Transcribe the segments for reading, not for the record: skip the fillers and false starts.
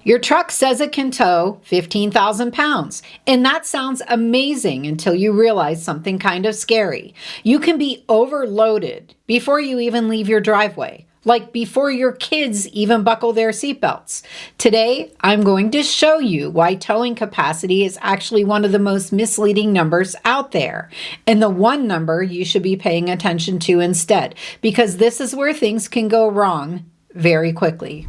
Your truck says it can tow 15,000 pounds, and that sounds amazing until you realize something kind of scary. You can be overloaded before you even leave your driveway, like before your kids even buckle their seatbelts. Today, I'm going to show you why towing capacity is actually one of the most misleading numbers out there, and the one number you should be paying attention to instead, because this is where things can go wrong very quickly.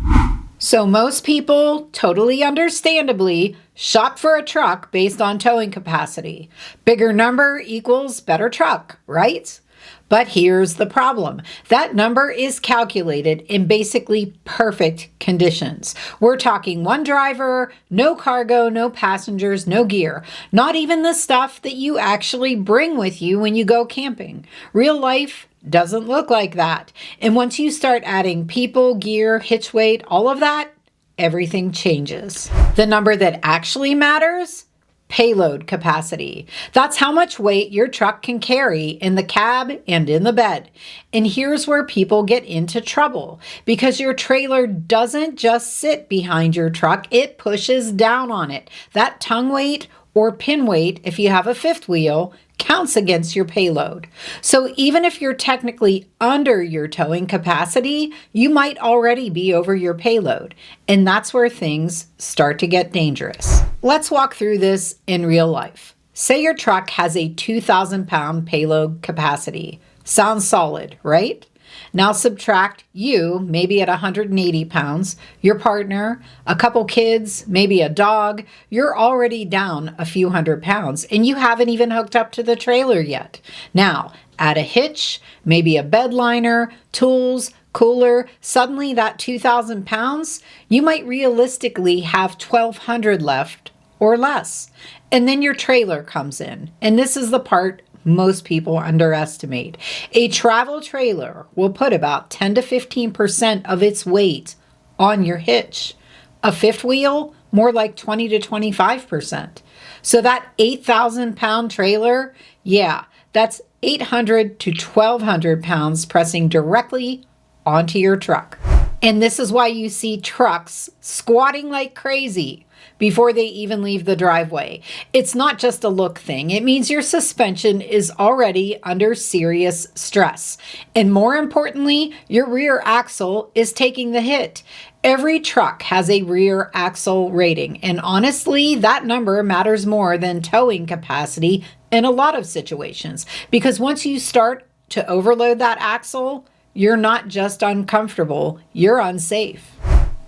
So most people, totally understandably, shop for a truck based on towing capacity. Bigger number equals better truck, right? But here's the problem. That number is calculated in basically perfect conditions. We're talking one driver, no cargo, no passengers, no gear. Not even the stuff that you actually bring with you when you go camping. Real life doesn't look like that. And once you start adding people, gear, hitch weight, all of that, everything changes. The number that actually matters: payload capacity. That's how much weight your truck can carry in the cab and in the bed. And here's where people get into trouble, because your trailer doesn't just sit behind your truck, it pushes down on it. That tongue weight or pin weight, if you have a fifth wheel, counts against your payload. So even if you're technically under your towing capacity, you might already be over your payload. And that's where things start to get dangerous. Let's walk through this in real life. Say your truck has a 2,000 pound payload capacity. Sounds solid, right? Now subtract you, maybe at 180 pounds, your partner, a couple kids, maybe a dog. You're already down a few hundred pounds, and you haven't even hooked up to the trailer yet. Now, add a hitch, maybe a bed liner, tools, cooler. Suddenly that 2,000 pounds, you might realistically have 1,200 left or less. And then your trailer comes in, and this is the part most people underestimate. A travel trailer will put about 10 to 15% of its weight on your hitch. A fifth wheel, more like 20 to 25%. So that 8,000 pound trailer, yeah, that's 800 to 1,200 pounds pressing directly onto your truck. And this is why you see trucks squatting like crazy before they even leave the driveway. It's not just a look thing. It means your suspension is already under serious stress. And more importantly, your rear axle is taking the hit. Every truck has a rear axle rating. And honestly, that number matters more than towing capacity in a lot of situations. Because once you start to overload that axle, you're not just uncomfortable, you're unsafe.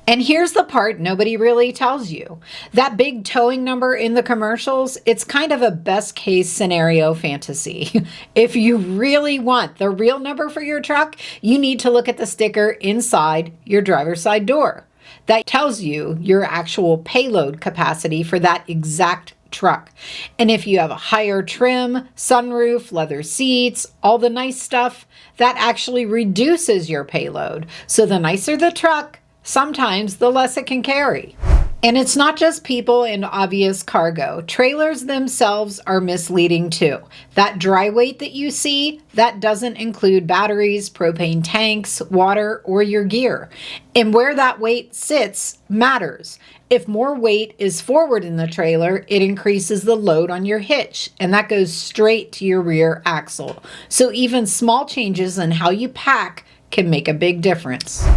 And here's the part nobody really tells you. That big towing number in the commercials, it's kind of a best case scenario fantasy. If you really want the real number for your truck, you need to look at the sticker inside your driver's side door. That tells you your actual payload capacity for that exact truck. And if you have a higher trim, sunroof, leather seats, all the nice stuff, that actually reduces your payload. So the nicer the truck, sometimes the less it can carry. And it's not just people and obvious cargo. Trailers themselves are misleading too. That dry weight that you see, that doesn't include batteries, propane tanks, water, or your gear. And where that weight sits matters. If more weight is forward in the trailer, it increases the load on your hitch, and that goes straight to your rear axle. So even small changes in how you pack can make a big difference.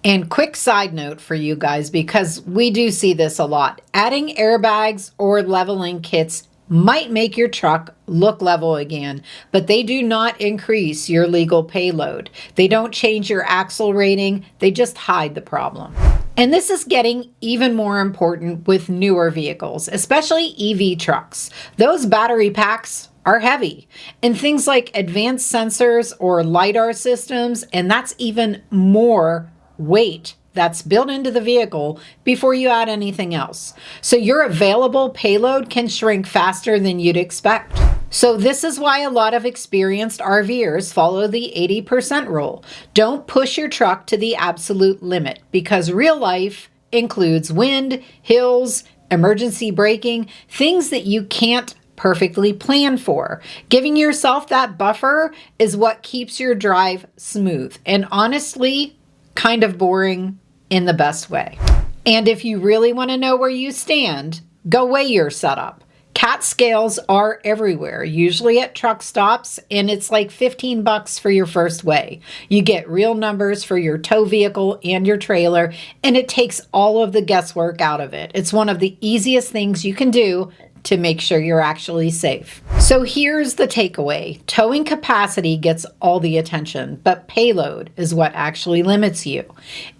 And quick side note for you guys, because we do see this a lot. Adding airbags or leveling kits might make your truck look level again, but they do not increase your legal payload. They don't change your axle rating, they just hide the problem. And this is getting even more important with newer vehicles, especially EV trucks. Those battery packs are heavy, and things like advanced sensors or LiDAR systems, and that's even more weight that's built into the vehicle before you add anything else. So your available payload can shrink faster than you'd expect. So this is why a lot of experienced RVers follow the 80% rule. Don't push your truck to the absolute limit, because real life includes wind, hills, emergency braking, things that you can't perfectly plan for. Giving yourself that buffer is what keeps your drive smooth and honestly kind of boring in the best way. And if you really want to know where you stand, go weigh your setup. Cat scales are everywhere, usually at truck stops, and it's like $15 for your first weigh. You get real numbers for your tow vehicle and your trailer, and it takes all of the guesswork out of it. It's one of the easiest things you can do to make sure you're actually safe. So here's the takeaway. Towing capacity gets all the attention, but payload is what actually limits you.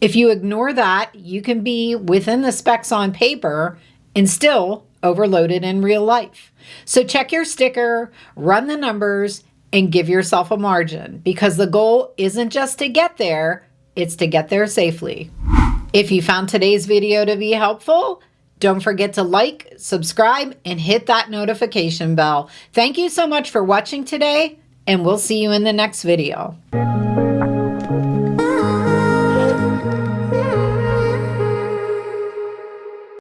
If you ignore that, you can be within the specs on paper and still overloaded in real life. So check your sticker, run the numbers, and give yourself a margin, because the goal isn't just to get there, it's to get there safely. If you found today's video to be helpful, don't forget to like, subscribe, and hit that notification bell. Thank you so much for watching today, and we'll see you in the next video.